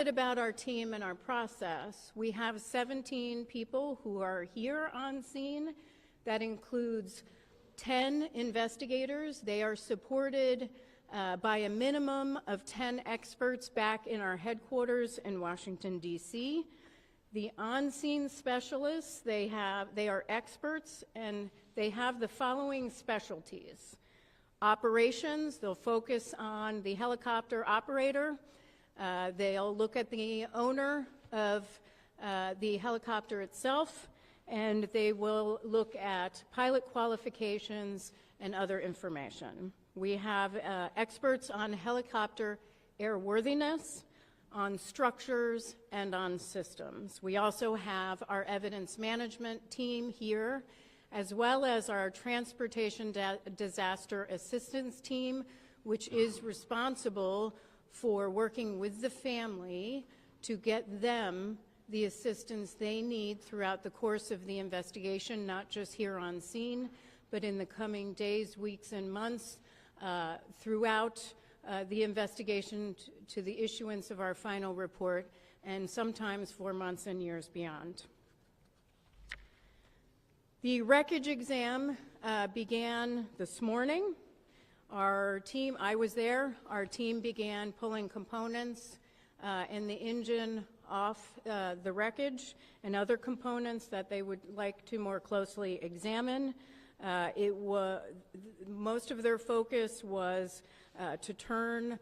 About our team and our process. We have 17 people who are here on scene. That includes 10 investigators. They are supported by a minimum of 10 experts back in our headquarters in Washington, D.C. The on-scene specialists, they are experts, and they have the following specialties. Operations, they'll focus on the helicopter operator. They'll look at the owner of the helicopter itself, and they will look at pilot qualifications and other information. We have experts on helicopter airworthiness, on structures, and on systems. We also have our evidence management team here, as well as our transportation disaster assistance team, which is responsible for working with the family to get them the assistance they need throughout the course of the investigation, not just here on scene, but in the coming days, weeks, and months throughout the investigation to the issuance of our final report, and sometimes for months and years beyond. The wreckage exam began this morning. Our team, I was there, our team began pulling components and the engine off the wreckage and other components that they would like to more closely examine. Most of their focus was to turn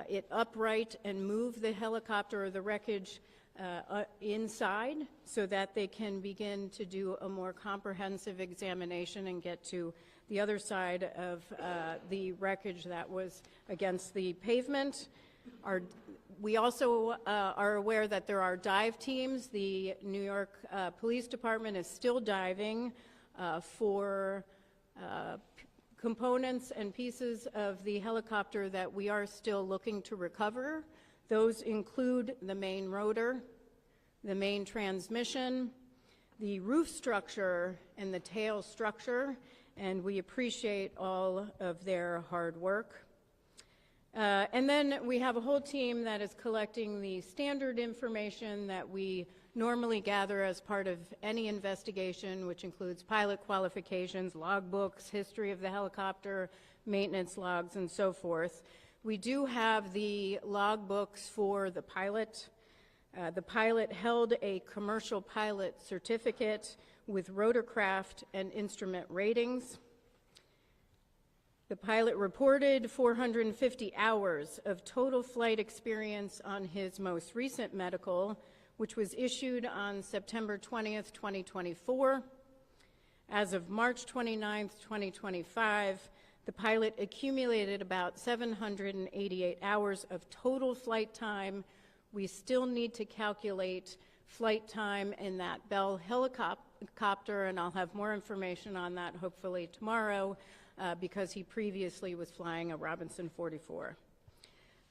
it upright and move the helicopter or the wreckage inside so that they can begin to do a more comprehensive examination and get to the other side of the wreckage that was against the pavement. We also are aware that there are dive teams. The New York Police Department is still diving for components and pieces of the helicopter that we are still looking to recover. Those include the main rotor, the main transmission, the roof structure, and the tail structure, and we appreciate all of their hard work. And then we have a whole team that is collecting the standard information that we normally gather as part of any investigation, which includes pilot qualifications, logbooks, history of the helicopter, maintenance logs, and so forth. We do have the logbooks for the pilot. The pilot held a commercial pilot certificate with rotorcraft and instrument ratings. The pilot reported 450 hours of total flight experience on his most recent medical, which was issued on September 20th, 2024. As of March 29th, 2025, the pilot accumulated about 788 hours of total flight time. We still need to calculate flight time in that Bell helicopter, and I'll have more information on that hopefully tomorrow, because he previously was flying a Robinson 44.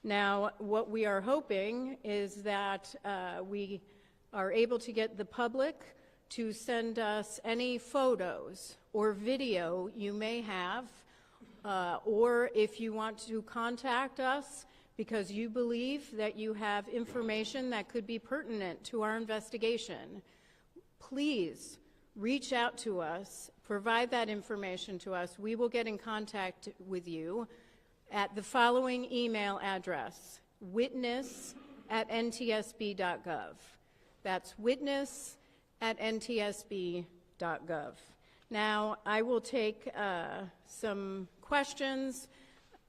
Now, what we are hoping is that we are able to get the public to send us any photos or video you may have, or if you want to contact us because you believe that you have information that could be pertinent to our investigation, please reach out to us, provide that information to us. We will get in contact with you at the following email address: witness@ntsb.gov. That's witness@ntsb.gov. Now, I will take some questions.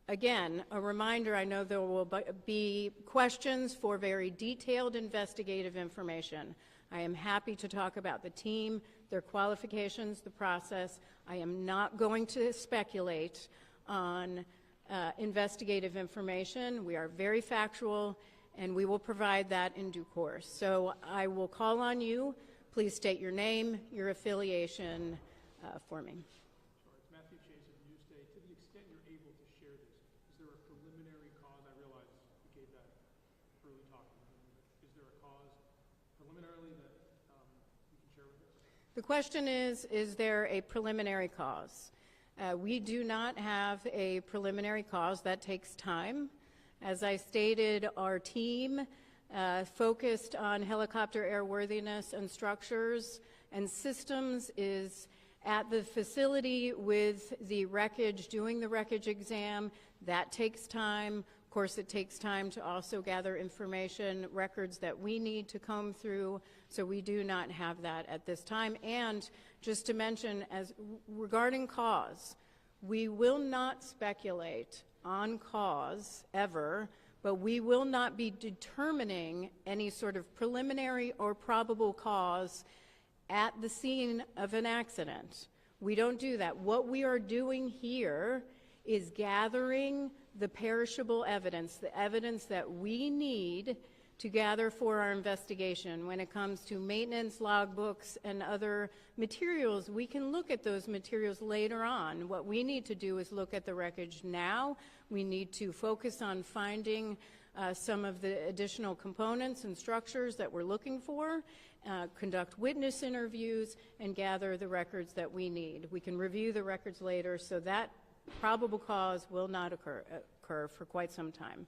Again, a reminder, I know there will be questions for very detailed investigative information. I am happy to talk about the team, their qualifications, the process. I am not going to speculate on investigative information. We are very factual, and we will provide that in due course. So I will call on you. Please state your name, your affiliation for me. Sure. It's Matthew Chase of Newsday. To the extent you're able to share this, is there a preliminary cause? I realize you gave that early talk. Is there a cause preliminarily that you can share with us? The question is there a preliminary cause? We do not have a preliminary cause. That takes time. As I stated, our team focused on helicopter airworthiness and structures and systems is at the facility with the wreckage, doing the wreckage exam. That takes time. Of course, it takes time to also gather information, records that we need to comb through, so we do not have that at this time. And just to mention, as regarding cause, we will not speculate on cause ever, but we will not be determining any sort of preliminary or probable cause at the scene of an accident. We don't do that. What we are doing here is gathering the perishable evidence, the evidence that we need to gather for our investigation. When it comes to maintenance logbooks and other materials, we can look at those materials later on. What we need to do is look at the wreckage now. We need to focus on finding some of the additional components and structures that we're looking for, conduct witness interviews, and gather the records that we need. We can review the records later, so that probable cause will not occur for quite some time.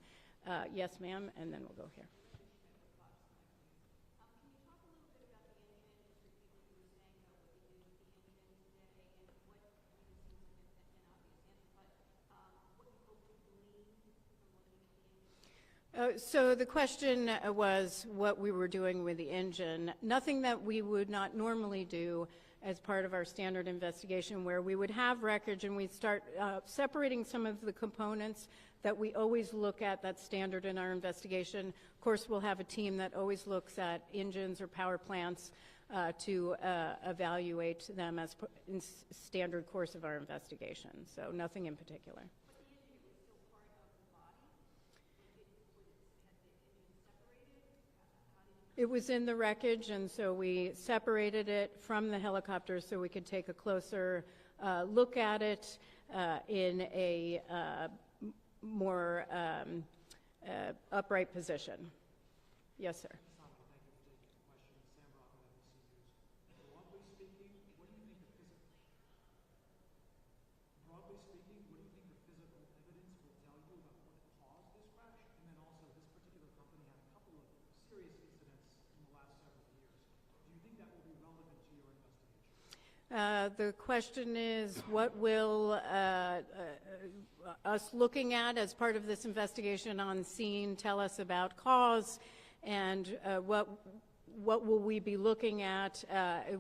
Yes, ma'am, and then we'll go here. So the question was what we were doing with the engine. Nothing that we would not normally do as part of our standard investigation, where we would have wreckage and we'd start separating some of the components that we always look at. That's standard in our investigation. Of course, we'll have a team that always looks at engines or power plants to evaluate them as in standard course of our investigation. So nothing in particular. It was in the wreckage, and so we separated it from the helicopter so we could take a closer look at it in a more upright position. Yes, sir. The question is, what will us looking at as part of this investigation on scene tell us about cause, and what will we be looking at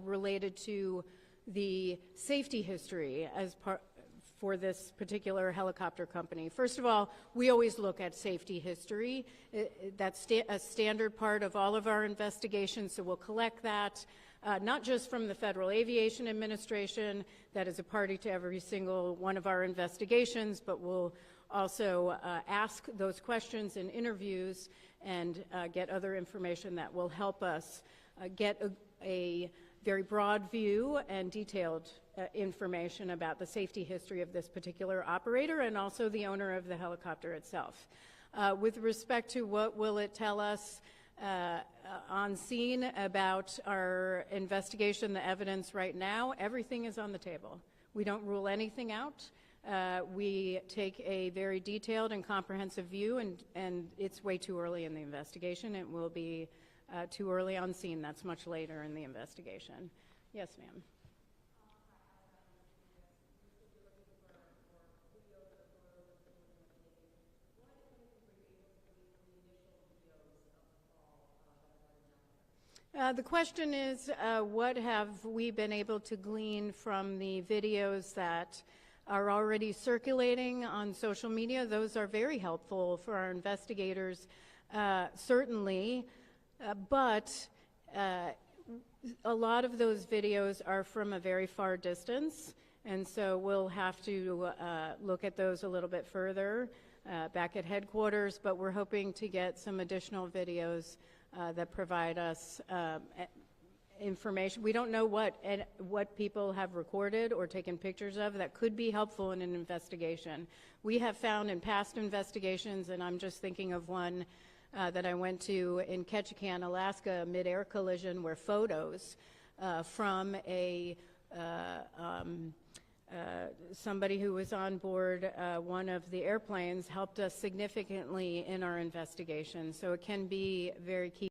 related to the safety history as part for this particular helicopter company? First of all, we always look at safety history. That's a standard part of all of our investigations, so we'll collect that. Not just from the Federal Aviation Administration, that is a party to every single one of our investigations, but we'll also ask those questions in interviews and get other information that will help us get a very broad view and detailed information about the safety history of this particular operator and also the owner of the helicopter itself. With respect to what will it tell us on scene about our investigation, the evidence right now, everything is on the table. We don't rule anything out. We take a very detailed and comprehensive view, and it's way too early in the investigation. It will be too early on scene. That's much later in the investigation. Yes, ma'am. The question is, what have we been able to glean from the videos that are already circulating on social media? Those are very helpful for our investigators, certainly, but a lot of those videos are from a very far distance, and so we'll have to look at those a little bit further back at headquarters, but we're hoping to get some additional videos that provide us information. We don't know what people have recorded or taken pictures of that could be helpful in an investigation. We have found in past investigations, and I'm just thinking of one that I went to in Ketchikan, Alaska, a mid-air collision where photos from a somebody who was on board one of the airplanes helped us significantly in our investigation. So it can be very key.